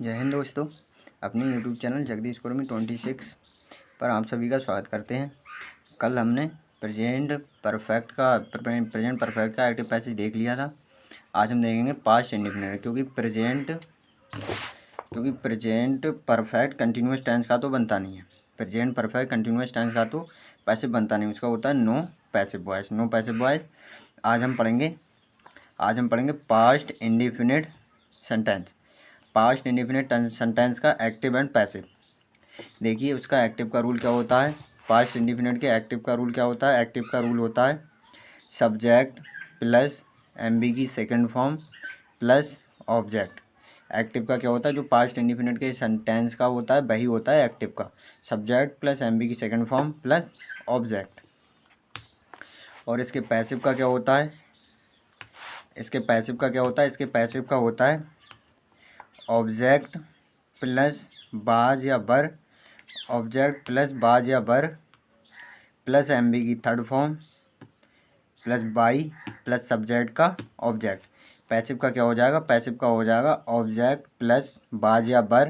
जय हिंद दोस्तों। अपने YouTube चैनल जगदीश कुर्मी 26 पर आप सभी का स्वागत करते हैं। कल हमने प्रेजेंट परफेक्ट का एक्टिव पैसिव देख लिया था। आज हम देखेंगे पास्ट इंडेफिनिट, क्योंकि प्रेजेंट परफेक्ट कंटिन्यूस टेंस का तो बनता नहीं है। प्रेजेंट परफेक्ट कंटिन्यूस टेंस का तो पैसिव बनता नहीं, उसका होता है नो पैसिव वॉइस। आज हम पढ़ेंगे past indefinite sentence. Past indefinite sentence का एक्टिव एंड पैसिव। देखिए उसका एक्टिव का रूल क्या होता है। पास्ट इंडेफिनिट के एक्टिव का रूल क्या होता है। एक्टिव का रूल होता है सब्जेक्ट प्लस एमबी की second form plus object. Active का क्या होता है, जो पास्ट इंडेफिनिट के सेंटेंस का होता है वही होता है एक्टिव का, सब्जेक्ट प्लस एमबी की सेकंड फॉर्म प्लस ऑब्जेक्ट। और इसके पैसिव का क्या होता है। इसके पैसिव का होता है ऑब्जेक्ट प्लस बाज या बर, ऑब्जेक्ट प्लस बाज या बर प्लस एमबी की third form plus by plus subject का ऑब्जेक्ट। पैसिव का क्या हो जाएगा। पैसिव का हो जाएगा ऑब्जेक्ट प्लस बाज या बर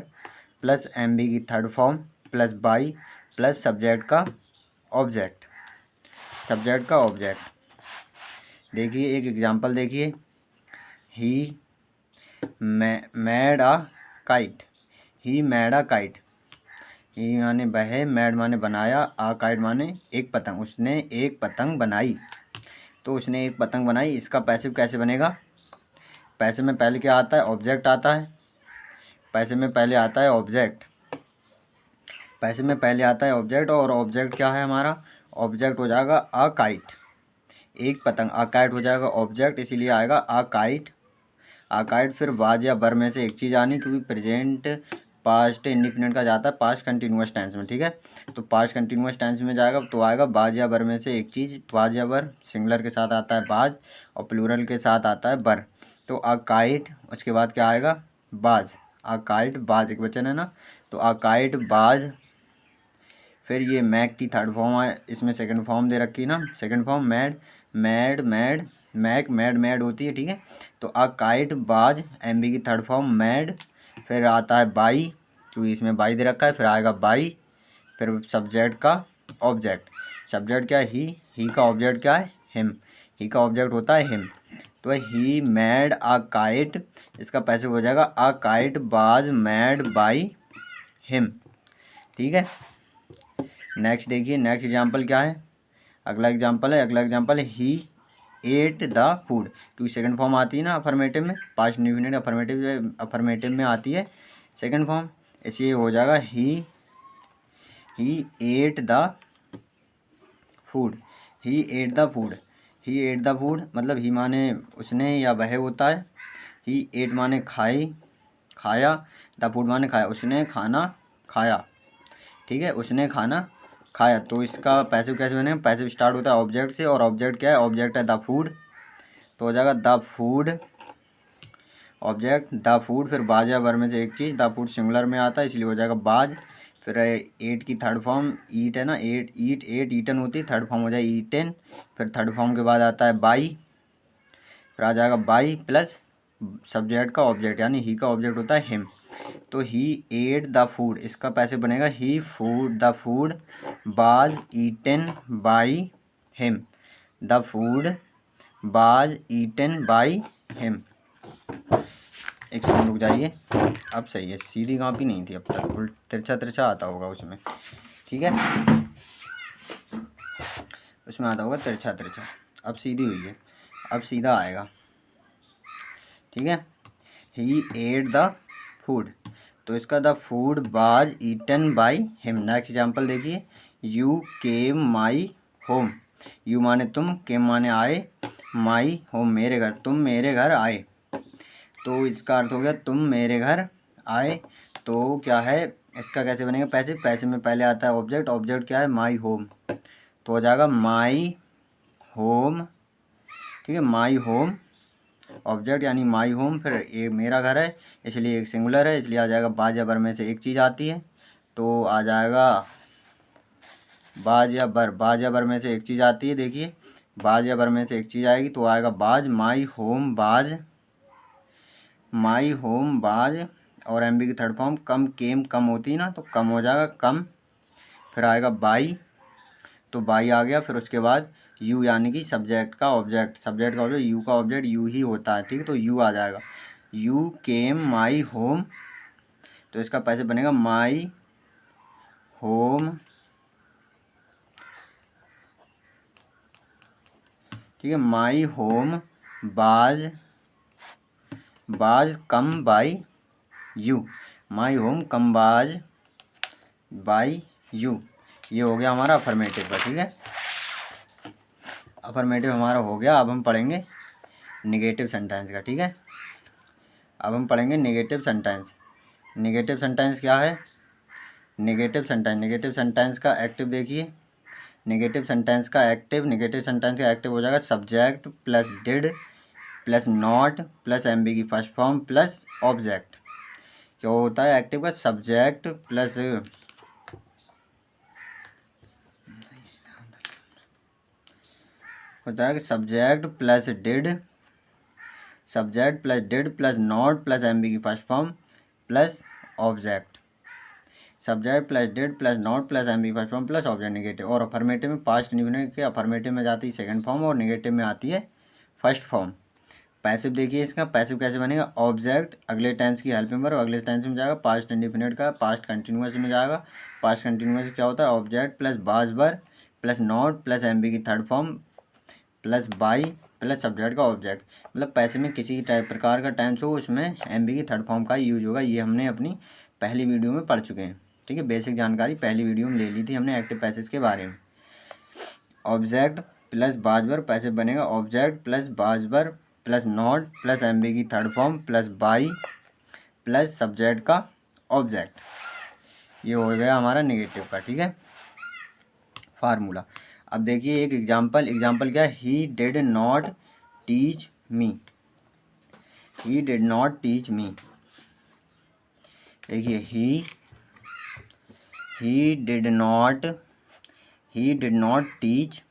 प्लस एमबी की third form plus by plus subject का ऑब्जेक्ट। देखिए एक एग्जांपल देखिए। He made a kite. He made a kite. He माने वह, मेड माने बनाया, आ काइट माने एक पतंग। उसने एक पतंग बनाई। तो उसने एक पतंग बनाई, इसका पैसिव कैसे बनेगा। पैसिव में पहले क्या आता है, ऑब्जेक्ट आता है। पैसिव में पहले आता है ऑब्जेक्ट और ऑब्जेक्ट क्या है हमारा। ऑब्जेक्ट हो जाएगा आ काइट, एक पतंग। आ काइट हो जाएगा ऑब्जेक्ट, इसीलिए आएगा आ काइट। फिर बाज या बर में से एक चीज़ आनी, क्योंकि प्रेजेंट पास्ट इंडिफिनिट का जाता है पास्ट कंटिन्यूस टेंस में, ठीक है। तो पास्ट कंटिन्यूस टेंस में जाएगा तो आएगा बाज या बर में से एक चीज़। बाज या बर सिंगुलर के साथ आता है बाज और प्लूरल के साथ आता है बर। तो आ काइट, उसके बाद क्या आएगा बाज। आ काइट बाज एक वचन है ना, तो आ काइट बाज। फिर ये मैक की थर्ड फॉर्म है, इसमें सेकंड फॉर्म दे रखी ना, सेकंड फॉर्म मैड होती है, ठीक है। तो आ काइट बाज एमबी की थर्ड फॉर्म मैड। फिर आता है बाई, क्योंकि इसमें बाई दे रखा है, फिर आएगा बाई। फिर सब्जेक्ट का ऑब्जेक्ट। सब्जेक्ट क्या है ही का ऑब्जेक्ट क्या है हिम। ही का ऑब्जेक्ट होता है हिम। तो ही मैड आ काइट, इसका पैसिव हो जाएगा आ काइट बाज मैड बाई हिम, ठीक है। नेक्स्ट देखिए, नेक्स्ट एग्जाम्पल क्या है। अगला एग्जाम्पल है ही एट द फूड, क्योंकि सेकंड फॉर्म आती है ना अफर्मेटिव में, पास्ट इंडेफिनिट अफर्मेटिव में आती है सेकंड फॉर्म, इसलिए हो जाएगा he ate the food. He ate the food मतलब ही माने उसने या वह होता है। ही एट माने खाया, द फूड माने खाया, उसने खाना खाया, ठीक है, उसने खाना खाया। तो इसका पैसिव कैसे बनेगा। पैसिव स्टार्ट होता है ऑब्जेक्ट से, और ऑब्जेक्ट क्या है, ऑब्जेक्ट है द फूड। तो हो जाएगा the food object the food. फिर बाज या बर में से एक चीज़, द फूड सिंगुलर में आता है इसलिए हो जाएगा बाज। फिर एट की थर्ड फॉर्म ईट है ना, एट ईटन होती है, थर्ड फॉर्म हो जाए ईटेन। फिर थर्ड फॉर्म के बाद आता है बाई, फिर आ जाएगा बाई प्लस सब्जेक्ट का ऑब्जेक्ट, यानी ही का ऑब्जेक्ट होता है हिम। तो ही एट द फूड, इसका पैसे बनेगा ही food the food was eaten by him. The food was eaten by him. एक सेकंड रुक जाइए, अब सही है, सीधी कॉपी नहीं थी अब तक, तिरछा आता होगा उसमें, ठीक है, उसमें आता होगा तिरछा। अब सीधी हुई है, अब सीधा आएगा, ठीक है। ही एट द फूड, तो इसका the food was eaten by him. Next example देखिए। You came my home. You माने तुम, केम माने आए, माई होम मेरे घर, तुम मेरे घर आए। तो इसका अर्थ हो गया तुम मेरे घर आए। तो क्या है, इसका कैसे बनेगा पैसिव में पहले आता है ऑब्जेक्ट क्या है माई होम। तो हो जाएगा माई होम, ठीक है, माई होम ऑब्जेक्ट यानी माई होम। फिर ये मेरा घर है इसलिए एक सिंगुलर है, इसलिए आ जाएगा बाज या बर में से एक चीज़ आती है, तो आ जाएगा बाज या बर में से एक चीज़ आती है। देखिए बाज या बर में से एक चीज़ आएगी तो आएगा बाज। माई होम बाज और एम बी की थर्ड फॉर्म कम केम कम होती है ना, तो कम हो जाएगा कम, फिर आएगा बाई, तो बाई आ गया। फिर उसके बाद यू यानी कि सब्जेक्ट का ऑब्जेक्ट, सब्जेक्ट का ऑब्जेक्ट, यू का ऑब्जेक्ट यू ही होता है, ठीक है, तो यू आ जाएगा। यू केम माई होम, तो इसका पैसे बनेगा माई होम, ठीक है, my home was come by you, my home come was by you. ये हो गया हमारा अफर्मेटिव का, ठीक है। अफर्मेटिव हमारा हो गया। अब हम पढ़ेंगे निगेटिव सेंटेंस का, ठीक है। अब हम पढ़ेंगे निगेटिव सेंटेंस। निगेटिव सेंटेंस क्या है? निगेटिव सेंटेंस का एक्टिव देखिए। निगेटिव सेंटेंस का एक्टिव हो जाएगा subject plus did plus not plus M B की फर्स्ट फॉर्म प्लस ऑब्जेक्ट। क्या होता है एक्टिव का? सब्जेक्ट प्लस होता है कि subject plus did plus not plus M B की first form plus object. Subject plus did plus not plus M B first form plus object negative. और affirmative में पास्ट इंडेफिनिट के affirmative में जाती है सेकंड फॉर्म और negative में आती है फर्स्ट फॉर्म। पैसिव देखिए, इसका पैसिव कैसे बनेगा? ऑब्जेक्ट अगले टेंस की हेल्प में, अगले टेंस में जाएगा, पास्ट इंडेफिनिट का पास्ट कंटिन्यूअस में जाएगा। पास्ट कंटिन्यूअस क्या होता है? Object plus was were plus not plus M B की third form plus by plus subject का ऑब्जेक्ट। मतलब पैसे में किसी टाइप प्रकार का टेंस हो उसमें एम बी की थर्ड फॉर्म का यूज होगा। ये हमने अपनी पहली वीडियो में पढ़ चुके हैं, ठीक है। बेसिक जानकारी पहली वीडियो में ले ली थी हमने एक्टिव पैसेज के बारे में। ऑब्जेक्ट प्लस बाजबर पैसे बनेगा object plus was were plus not plus M B की third form plus by plus subject का ऑब्जेक्ट। ये हो गया हमारा निगेटिव का, ठीक है, फार्मूला। अब देखिए एक एग्जाम्पल क्या है? He did not teach me. He did not teach me. देखिए he did not teach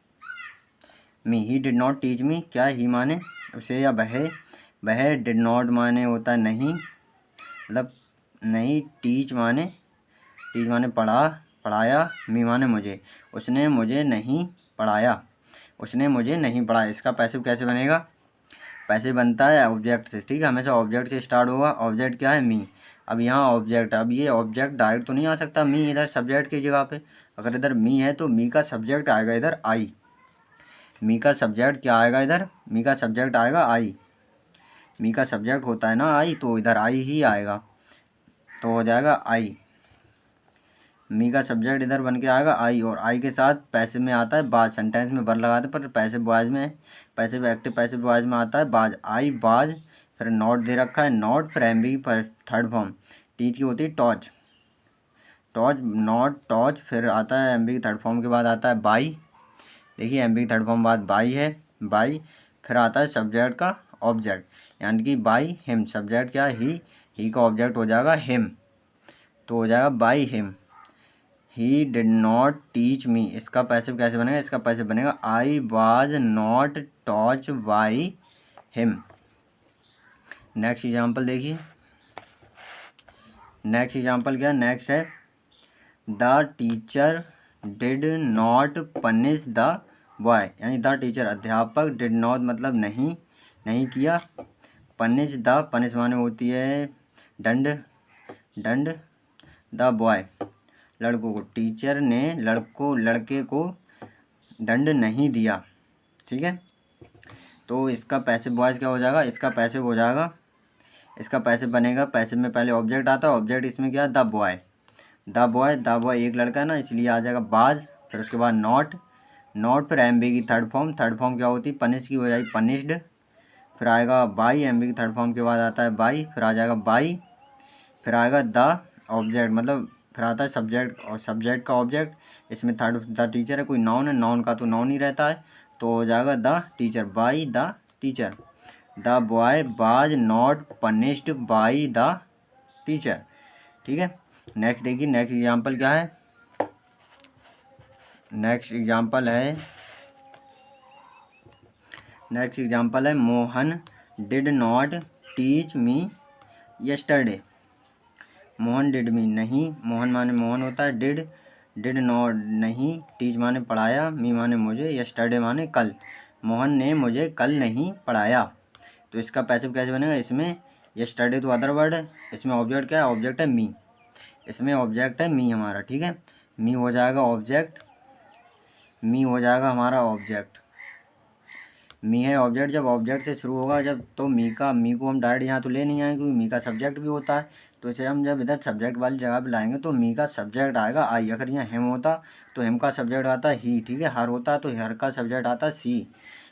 me. He did not teach me, क्या ही माने उसे या वह डिड नॉट माने होता है नहीं, मतलब नहीं, टीच माने पढ़ाया, मी माने मुझे, उसने मुझे नहीं पढ़ाया। इसका पैसिव कैसे बनेगा? पैसिव बनता है ऑब्जेक्ट से, ठीक है, हमेशा ऑब्जेक्ट से स्टार्ट होगा। ऑब्जेक्ट क्या है? मी। अब यहाँ ऑब्जेक्ट, अब ये ऑब्जेक्ट डायरेक्ट तो नहीं आ सकता मी इधर सब्जेक्ट की जगह पे। अगर इधर मी है तो मी का सब्जेक्ट आएगा इधर आई। मी का सब्जेक्ट क्या आएगा इधर? मी का सब्जेक्ट आएगा आई। मी का सब्जेक्ट होता है ना आई, तो इधर आई ही आएगा, तो हो जाएगा आई। मी का सब्जेक्ट इधर बन के आएगा आई, और आई के साथ पैसिव में आता है बाज। सेंटेंस में बर लगाते पर पैसिव बॉयज में, पैसिव एक्टिव पैसिव बॉयज में आता है बाज, आई बाज। फिर नॉट दे रखा है नॉट, फिर एम बी की थर्ड फॉर्म टीच की होती है टॉच, नॉट टॉच। फिर आता है एम बी की थर्ड फॉर्म के बाद आता है बाई। देखिए एम बी की थर्ड फॉर्म बाद बाई है, बाई। फिर आता है सब्जेक्ट का ऑब्जेक्ट यानी कि बाई हिम। सब्जेक्ट क्या है? ही का ऑब्जेक्ट हो जाएगा हिम, तो हो जाएगा by him. He did not teach मी, इसका पैसिव कैसे बनेगा? इसका पैसिव बनेगा I was not taught by him. Next example देखिए। नेक्स्ट एग्जाम्पल क्या है? नेक्स्ट है the teacher did not punish the boy, यानी द टीचर अध्यापक, डिड नॉट मतलब नहीं किया, पनिश माने होती है दंड द बॉय लड़कों को, टीचर ने लड़के को दंड नहीं दिया, ठीक है। तो इसका पैसिव वॉइस क्या हो जाएगा? इसका पैसिव हो जाएगा, इसका पैसिव बनेगा, पैसिव में पहले ऑब्जेक्ट आता है, ऑब्जेक्ट इसमें क्या है? द बॉय एक लड़का है ना, इसलिए आ जाएगा बाज। फिर उसके बाद नॉट फिर एम बी की थर्ड फॉर्म क्या होती है? पनिश की हो जाएगी पनिश्ड। फिर आएगा बाई, एम बी की थर्ड फॉर्म के बाद आता है बाई, फिर आ जाएगा बाई। फिर आएगा द ऑब्जेक्ट, मतलब फिर आता है सब्जेक्ट, और सब्जेक्ट का ऑब्जेक्ट, इसमें थर्ड द टीचर है, कोई नाउन है, नाउन का तो नाउन ही रहता है, तो हो जाएगा the teacher, by the teacher. The boy was not punished by the teacher, ठीक है। नेक्स्ट देखिए, नेक्स्ट एग्जाम्पल क्या है? नेक्स्ट एग्जाम्पल है Mohan did not teach me yesterday. Mohan did me नहीं, मोहन माने मोहन होता है, डिड नॉट नहीं, टीच माने पढ़ाया, मी माने मुझे, यस्टरडे माने कल, मोहन ने मुझे कल नहीं पढ़ाया। तो इसका पैसिव कैसे बनेगा, इसमें यस्टरडे तो अदर वर्ड है, इसमें ऑब्जेक्ट क्या है, ऑब्जेक्ट है मी, इसमें ऑब्जेक्ट है मी हमारा, ठीक है, मी हो जाएगा ऑब्जेक्ट, मी हो जाएगा हमारा ऑब्जेक्ट, मी है ऑब्जेक्ट, जब ऑब्जेक्ट से शुरू होगा जब तो मी को हम डायरेक्ट यहाँ तो ले नहीं आएंगे क्योंकि मी का सब्जेक्ट भी होता है, तो इसे हम जब इधर सब्जेक्ट वाली जगह पे लाएंगे तो मी का सब्जेक्ट आएगा आई, अगर यहाँ हिम होता तो हिम का सब्जेक्ट आता है ही, ठीक है, हर होता तो हर का सब्जेक्ट आता है सी,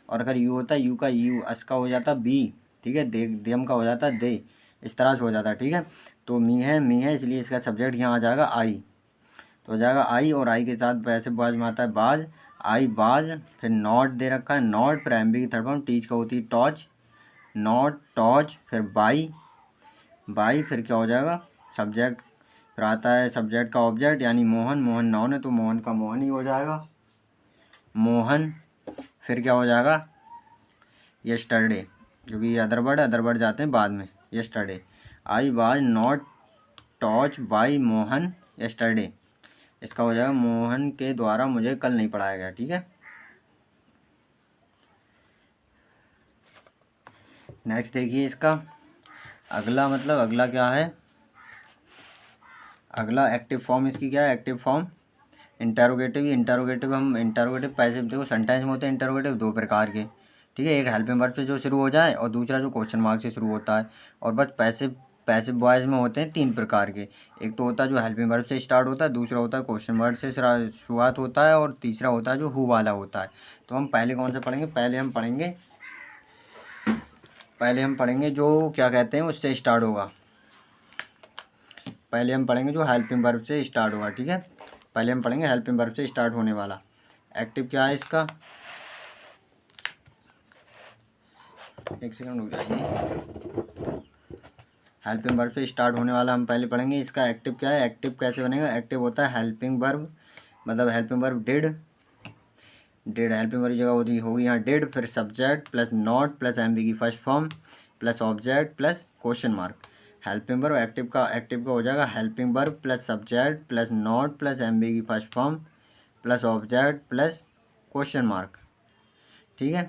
और अगर यू होता यू का यू, अस का हो जाता बी, ठीक है, देम का हो जाता दे, इस तरह से हो जाता, ठीक है। तो मी है इसलिए इसका सब्जेक्ट यहाँ आ जाएगा आई, तो हो जाएगा आई, और आई के साथ वैसे बाज में आता है बाज, आई बाज, फिर नॉट दे रखा है नॉट, फिर एम बी की थर्ड फॉर्म टीच का होती है टॉच, नॉट टॉच, फिर बाई, फिर क्या हो जाएगा सब्जेक्ट, फिर आता है सब्जेक्ट का ऑब्जेक्ट यानी मोहन, मोहन नाउन है तो मोहन का मोहन ही हो जाएगा मोहन, फिर क्या हो जाएगा यस्टरडे, क्योंकि अदर वर्ड जाते हैं बाद में, yesterday, I was not taught by Mohan yesterday, इसका हो जाएगा मोहन के द्वारा मुझे कल नहीं पढ़ाया गया, ठीक है। नेक्स्ट देखिए इसका अगला, मतलब अगला क्या है, अगला एक्टिव फॉर्म इसकी क्या है, एक्टिव फॉर्म इंटरोगेटिव हम इंटरोगेटिव पैसिव, देखो सेंटेंस में होते हैं इंटरोगेटिव दो प्रकार के, ठीक है, एक हेल्पिंग वर्ब से जो शुरू हो जाए और दूसरा जो क्वेश्चन मार्क से शुरू होता है, और बस पैसिव वॉइस में होते हैं तीन प्रकार के, एक तो होता है जो हेल्पिंग वर्ब से स्टार्ट होता है, दूसरा होता है क्वेश्चन वर्ड से शुरुआत होता है, और तीसरा होता है जो हु वाला होता है। तो हम पहले कौन सा पढ़ेंगे, पहले हम पढ़ेंगे जो क्या कहते हैं उससे स्टार्ट होगा, पहले हम पढ़ेंगे जो हेल्पिंग वर्ब से स्टार्ट होगा, ठीक है, पहले हम पढ़ेंगे हेल्पिंग वर्ब से स्टार्ट होने वाला। एक्टिव क्या है इसका, एक सेकंड रुक जाइए, हेल्पिंग वर्ब से स्टार्ट होने वाला हम पहले पढ़ेंगे। इसका एक्टिव क्या है, एक्टिव कैसे बनेगा, एक्टिव होता है हेल्पिंग वर्ब, मतलब helping verb did helping verb की जगह होगी यहाँ डिड, फिर subject plus not plus M B की first form plus object plus question mark. Helping verb active का हो जाएगा helping verb plus subject plus not plus M B की first form plus object plus question mark, ठीक है,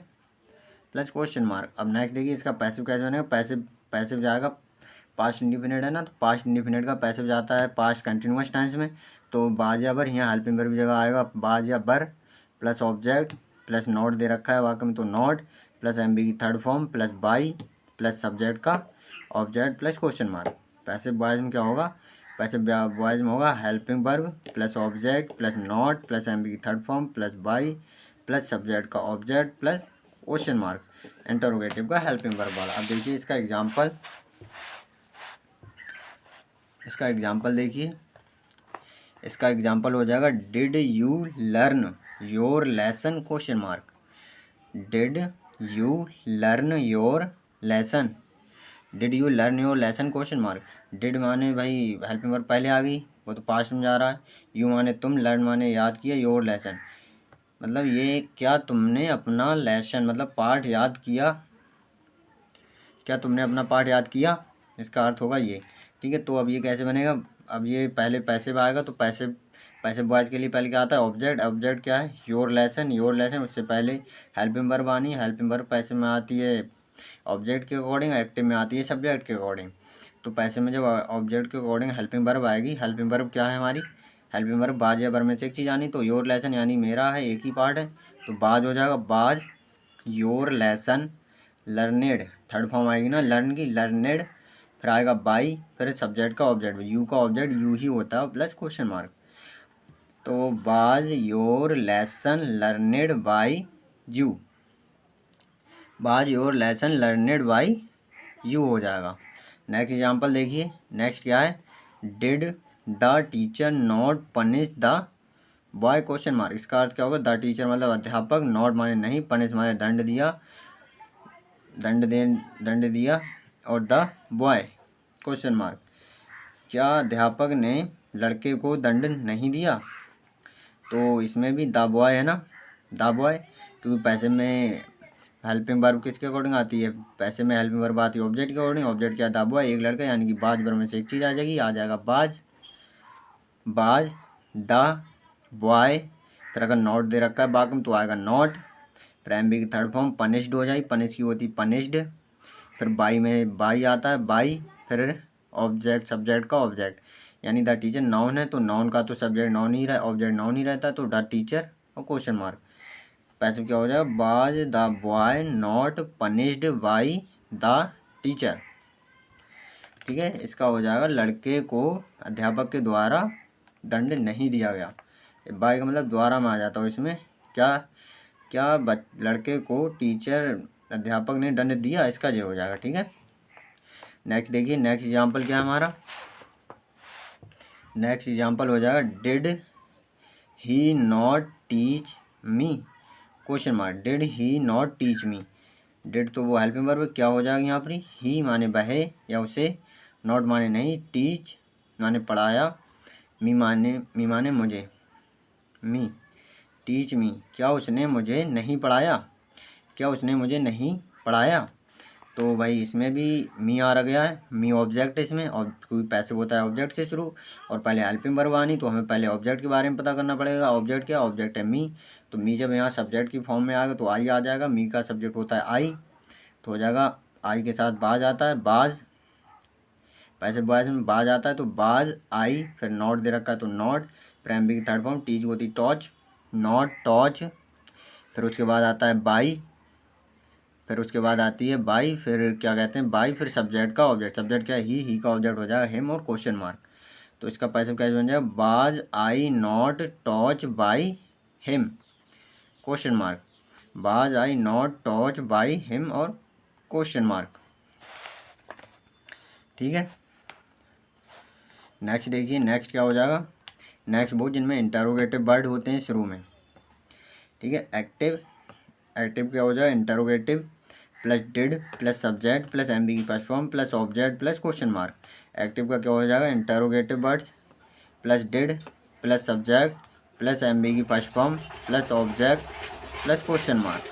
plus question mark. अब next देखिए इसका पैसिव कैसे बनेगा, पैसिव जाएगा पास्ट इंडिफिनिट है ना, तो पास्ट इंडिफिनिट का पैसिव जाता है पास्ट कंटिन्यूअस टेंस में, तो बाज या बर, यहाँ हेल्पिंग वर्ब की जगह आएगा बाज या were plus object plus not दे रखा है वाक्य में तो नॉट प्लस एम बी की third form plus by plus subject का object plus question mark. Passive voice में क्या होगा, पैसिव वॉइस में होगा helping verb plus object plus not plus M B की third form plus by plus subject का object plus question mark, interrogative का helping verb वाला। अब देखिए इसका एग्जाम्पल देखिए, इसका एग्जाम्पल हो जाएगा did you learn your lesson question mark, did you learn your lesson, did you learn your lesson question mark. Did माने भाई हेल्पिंग वर्ब पहले आ गई, वो तो पास्ट में जा रहा है, यू माने तुम, लर्न माने याद किया, योर लेसन मतलब ये क्या तुमने अपना लेसन मतलब पाठ याद किया, क्या तुमने अपना पाठ याद किया, इसका अर्थ होगा ये, ठीक है। तो अब ये कैसे बनेगा, अब ये पहले पैसिव आएगा, तो पैसिव वॉइस के लिए पहले क्या आता है ऑब्जेक्ट क्या है योर लेसन, उससे पहले हेल्पिंग वर्ब आनी है, हेल्पिंग वर्ब पैसिव में आती है ऑब्जेक्ट के अकॉर्डिंग, एक्टिव में आती है सब्जेक्ट के अकॉर्डिंग। तो पैसिव में जब ऑब्जेक्ट के अकॉर्डिंग हेल्पिंग वर्ब आएगी, हेल्पिंग वर्ब क्या है हमारी, हेल्पिंग वर्ब बाज या बर में से एक चीज़ आनी, तो योर लेसन यानी मेरा है एक ही पार्ट है, तो बाज हो जाएगा बाज your lesson, learned third form आएगी ना लर्न की, लर्नेड, फिर आएगा बाई, फिर सब्जेक्ट का ऑब्जेक्ट, यू का ऑब्जेक्ट यू ही होता है प्लस क्वेश्चन मार्क, तो was your lesson learned by you, was your lesson learned by you हो जाएगा। नेक्स्ट एग्जाम्पल देखिए, नेक्स्ट क्या है, did the teacher not punish the boy question mark, इसका अर्थ क्या होगा, द टीचर मतलब अध्यापक, नॉट माने नहीं, पनिश माने दंड दिया और द बॉय क्वेश्चन मार्क, क्या अध्यापक ने लड़के को दंड नहीं दिया, तो इसमें भी द बॉय है ना, द बॉय, क्योंकि हेल्पिंग वर्ब किसके अकॉर्डिंग आती है, पैसे में हेल्पिंग वर्ब आती है ऑब्जेक्ट के अकॉर्डिंग। ऑब्जेक्ट क्या था, बॉय, एक लड़का, यानी कि बाज वर्ब में से एक चीज़ आ जाएगी, आ जाएगा बाज, बाज द बॉय। फिर अगर नॉट दे रखा है बाकी में तो आएगा नॉट। फिर एम बी की थर्ड फॉर्म पनिश्ड हो जाएगी, पनिश की होती पनिश्ड। फिर बाई में बाई आता है, बाई। फिर ऑब्जेक्ट सब्जेक्ट का ऑब्जेक्ट, यानी द टीचर नाउन है तो नाउन का तो सब्जेक्ट नाउन ही रहा, ऑब्जेक्ट नाउन ही रहता है, तो द टीचर और क्वेश्चन मार्क। पैसिव क्या हो जाएगा, was the boy not punished by the teacher. ठीक है, इसका हो जाएगा लड़के को अध्यापक के द्वारा दंड नहीं दिया गया। बाई का मतलब द्वारा में आ जाता है, इसमें क्या क्या लड़के को टीचर अध्यापक ने दंड दिया, इसका ये हो जाएगा। ठीक है, नेक्स्ट देखिए, नेक्स्ट एग्जाम्पल क्या है हमारा, नेक्स्ट एग्जाम्पल हो जाएगा did he not teach me, question mark, did he not teach me. Did तो वो हेल्पिंग वर्ब, क्या हो जाएगा यहाँ पर, ही माने वह या उसे, नॉट माने नहीं, टीच माने पढ़ाया, मी माने मुझे, मी टीच मी, क्या उसने मुझे नहीं पढ़ाया, क्या उसने मुझे नहीं पढ़ाया। तो भाई इसमें भी मी आ रहा गया है, मी ऑब्जेक्ट है इसमें, और कोई पैसिव होता है ऑब्जेक्ट से शुरू, और पहले हेल्पिंग वर्ब आनी, तो हमें पहले ऑब्जेक्ट के बारे में पता करना पड़ेगा। ऑब्जेक्ट क्या, ऑब्जेक्ट है मी, तो मी जब यहाँ सब्जेक्ट की फॉर्म में आएगा तो आई आ जाएगा, मी का सब्जेक्ट होता है आई, तो हो जाएगा आई के साथ बाज आता है, बाज, पैसे बॉयज में बाज आता है तो बाज आई, फिर नॉट दे रखा है तो नॉट, प्राइमरी की थर्ड फॉर्म टीच होती टॉच, नॉट टॉच। फिर उसके बाद आता है बाई, फिर उसके बाद आती है बाई, फिर क्या कहते हैं बाई, फिर सब्जेक्ट का ऑब्जेक्ट, सब्जेक्ट क्या है, ही का ऑब्जेक्ट हो जाएगा हिम और क्वेश्चन मार्क। तो इसका पैसिव कैसे बन जाएगा, was I not taught by him, question mark, was I not taught by him और क्वेश्चन मार्क। ठीक है, नेक्स्ट देखिए, नेक्स्ट क्या हो जाएगा, नेक्स्ट वो जिनमें इंटरोगेटिव वर्ड होते हैं शुरू में। ठीक है, एक्टिव, एक्टिव क्या हो जाएगा, interrogative plus did plus subject plus M B की first form plus object plus question mark. Active का क्या हो जाएगा, interrogative words plus did plus subject plus M B की first form plus object plus question mark.